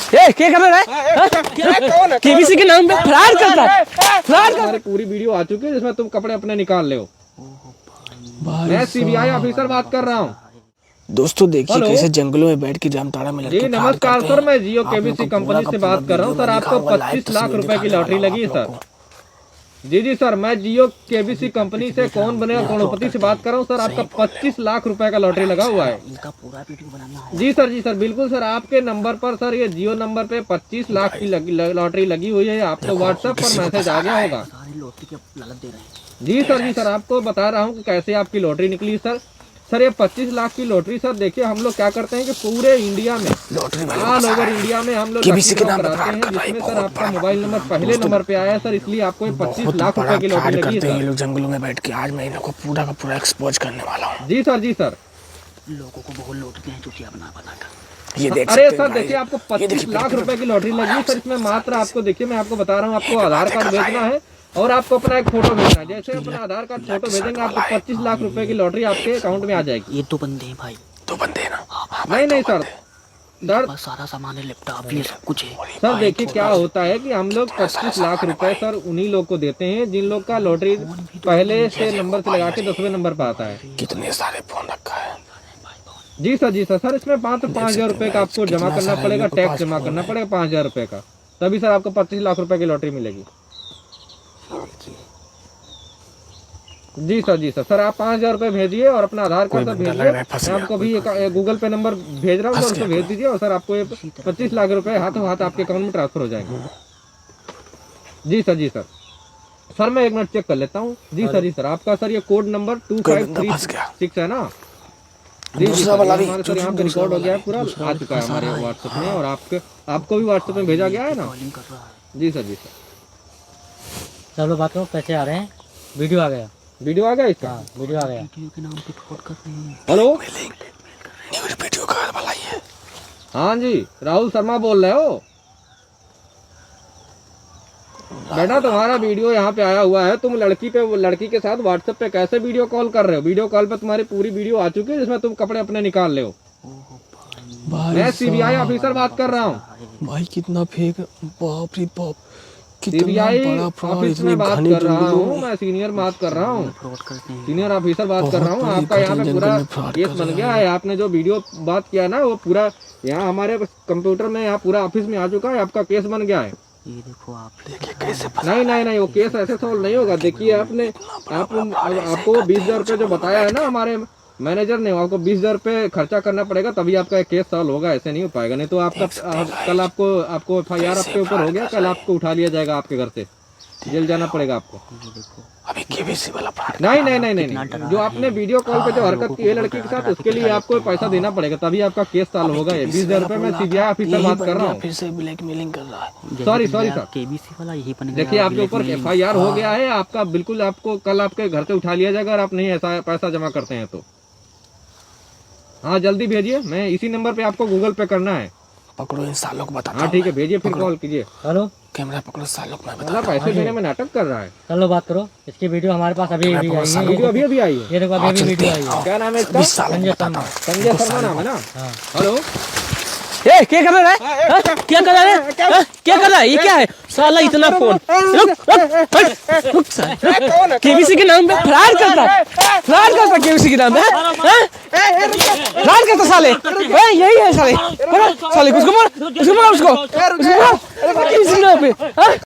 क्या कर रहा है? केबीसी के नाम पे फ्रॉड करता है। हमारी पूरी वीडियो आ चुकी है जिसमें तुम कपड़े अपने निकाल ले हो। मैं सीबीआई ऑफिसर बात कर रहा हूँ। दोस्तों देखिए कैसे जंगलों में बैठ के जामताड़ा में लड़के जी नमस्कार सर, मैं जियो केबीसी कंपनी से बात कर रहा हूँ। सर आपको 25 लाख रुपए की लॉटरी लगी है सर। जी सर, मैं जियो केबीसी कंपनी से कौन बनेगा करोड़पति से बात कर रहा हूँ। सर आपका 25 लाख रुपए का लॉटरी लगा हुआ है। इनका पूरा वीडियो बनाना है। जी सर बिल्कुल सर, आपके नंबर पर सर ये जियो नंबर पे 25 लाख की लॉटरी लगी हुई है। आपको व्हाट्सएप पर मैसेज आ गया होगा। सारे लॉटरी के लालच दे रहे हैं। जी सर आपको बता रहा हूँ कि कैसे आपकी लॉटरी निकली सर ये 25 लाख की लॉटरी सर देखिए हम लोग क्या करते हैं कि पूरे इंडिया में ऑल ओवर इंडिया में हम लोग कराते हैं, जिसमें सर आपका मोबाइल नंबर पहले नंबर पे आया है सर, इसलिए आपको 25 लाख रुपए की लॉटरी लगी है। ये लोग जंगलों में बैठ के आज मैं इनको पूरा का पूरा एक्सपोज करने वाला हूँ। जी सर लोगों को बहुत लूटते हैं चुटिया बनाकर। ये देख अरे सर देखिए आपको 25 लाख रुपए की लॉटरी लगी है सर। इसमें मात्र आपको देखिए मैं आपको बता रहा हूँ, आपको आधार कार्ड भेजना है और आपको अपना एक फोटो भेजना है। जैसे अपना आधार कार्ड फोटो भेजेंगे आपको 25 लाख रुपए की लॉटरी आपके अकाउंट में आ जाएगी। ये 2 बंदे हैं भाई। 2 बंदे ना? नहीं सर बस सारा सामान है, लैपटॉप ये सब कुछ है। सर देखिए क्या होता है कि हम लोग 25 लाख रुपए सर उन्हीं लोग को देते हैं जिन लोग का लॉटरी पहले से नंबर से लगा के 10वें नंबर पर आता है। कितने सारे फोन रखा है? जी सर इसमें मात्र 5,000 रुपए का आपको जमा करना पड़ेगा, टैक्स जमा करना पड़ेगा 5,000 रुपए का, तभी सर आपको 25 लाख रुपए की लॉटरी मिलेगी। जी सर आप 5,000 रुपए भेजिए और अपना आधार कार्ड भेजिए। मैं आपको भी गूगल पे नंबर भेज रहा हूँ, सर उसको भेज दीजिए और सर आपको 25 लाख रुपए हाथों हाथ आपके अकाउंट में ट्रांसफर हो जाएंगे। जी सर मैं एक मिनट चेक कर लेता हूँ। जी सर आपका सर ये कोड नंबर 2536 है ना? जी सर हमारे सर यहाँ पे रिकॉर्ड हो गया है, पूरा आ चुका है हमारे व्हाट्सएप में और आपको भी व्हाट्सएप में भेजा गया है ना? जी सर सब लोग बात करो, पैसे आ रहे हैं, वीडियो आ गया इसका। वीडियो आ गया। वीडियो के नाम पे फ्रॉड कर रहे हैं। हेलो न्यूज़ वीडियो का बुलाइए। हाँ जी राहुल शर्मा बोल रहे हो बेटा? तुम्हारा वीडियो यहाँ पे आया हुआ है, तुम लड़की के साथ व्हाट्सएप पे कैसे वीडियो कॉल कर रहे हो? वीडियो कॉल पे तुम्हारी पूरी वीडियो आ चुकी है जिसमें तुम कपड़े अपने निकाल ले हो। मैं सीबीआई ऑफिसर बात कर रहा हूँ। भाई कितना फेक, बाप रे बाप, सीबीआई ऑफिस में बात कर रहा हूँ। मैं सीनियर बात कर रहा हूँ, सीनियर ऑफिसर बात कर रहा हूँ। आपका यहाँ पे पूरा केस बन गया है। आपने जो वीडियो बात किया ना वो पूरा यहाँ हमारे कंप्यूटर में यहाँ पूरा ऑफिस में आ चुका है। आपका केस बन गया है। ये देखो आप कैसे नहीं वो केस ऐसे सॉल्व नहीं होगा। देखिए आपको 20,000 रुपये जो बताया है ना हमारे मैनेजर ने, आपको 20,000 रुपये खर्चा करना पड़ेगा तभी आपका केस सॉल्व होगा। ऐसे नहीं हो पाएगा, नहीं तो आपका कल आपको FIR आपके ऊपर हो गया, कल आपको उठा लिया जाएगा, आपके घर से जेल जाना पड़ेगा आपको। अभी केबीसी वाला नहीं जो आपने वीडियो कॉल पे जो हरकत की है लड़की के साथ, उसके लिए आपको पैसा देना पड़ेगा तभी आपका केस सॉल्व होगा। 20,000 रुपये में सीबीआई ऑफिसर बात कर रहा हूँ। फिर से ब्लैकमेलिंग कर रहा है। सॉरी सर केबीसी वाला यही बन गया। देखिए आपके ऊपर FIR हो गया है आपका, बिल्कुल आपको कल आपके घर से उठा लिया जाएगा अगर आप नहीं ऐसा पैसा जमा करते हैं तो। हाँ जल्दी भेजिए, मैं इसी नंबर पे आपको गूगल पे करना है। पकड़ो इन सालों को बताता हूं। हाँ ठीक है भेजिए, फिर कॉल कीजिए। हेलो कैमरा पकड़ो, सालों को मैं बता मतलब पैसे देने में नाटक कर रहा है। चलो बात करो। इसकी वीडियो हमारे पास अभी आई है। वीडियो अभी आई है। ये देखो अभी वीडियो आई है। क्या नाम है इसका? संजय शर्मा। संजय शर्मा नाम है ना? हेलो क्या कर रहा है? क्या कर रहा है? ये क्या है साला? इतना फोन केबीसी के नाम पे फ्रॉड करता केबीसी के नाम पे फ्रॉड करता साले। यही है साले कुछ मार उसको केबीसी के नाम पे।